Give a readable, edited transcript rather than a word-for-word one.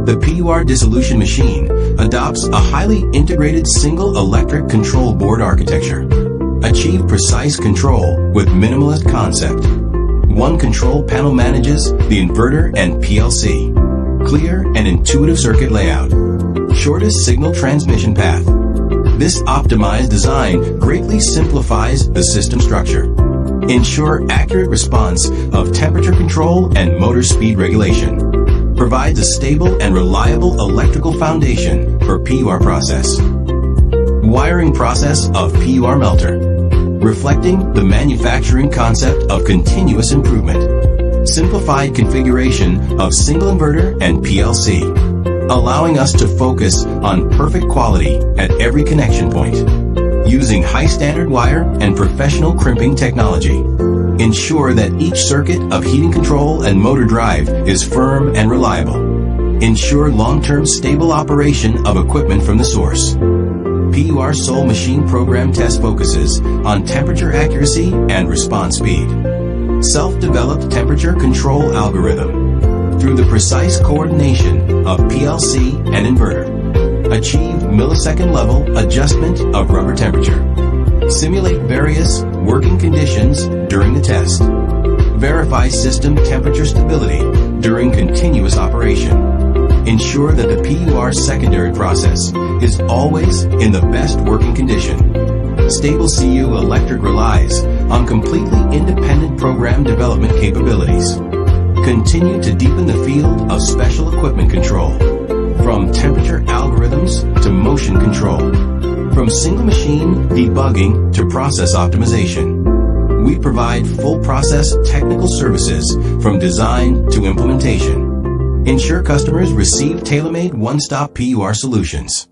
The PUR dissolution machine adopts a highly integrated single electric control board architecture. Achieve precise control with minimalist concept. One control panel manages the inverter and PLC. Clear and intuitive circuit layout. Shortest signal transmission path. This optimized design greatly simplifies the system structure. Ensure accurate response of temperature control and motor speed regulation. Provides a stable and reliable electrical foundation for PUR process. Wiring process of PUR melter. Reflecting the manufacturing concept of continuous improvement. Simplified configuration of single inverter and PLC, allowing us to focus on perfect quality at every connection point. Using high standard wire and professional crimping technology. Ensure that each circuit of heating control and motor drive is firm and reliable. Ensure long-term stable operation of equipment from the source. PUR Soul Machine Program Test focuses on temperature accuracy and response speed. Self-developed temperature control algorithm. Through the precise coordination of PLC and inverter. Achieve millisecond level adjustment of rubber temperature. Simulate various working conditions during the test. Verify system temperature stability during continuous operation. Ensure that the PUR secondary process is always in the best working condition. Stable CU Electric relies on completely independent program development capabilities. Continue to deepen the field of special equipment control. From temperature algorithms to motion control. From single machine debugging to process optimization. We provide full process technical services from design to implementation. Ensure customers receive tailor-made one-stop PUR solutions.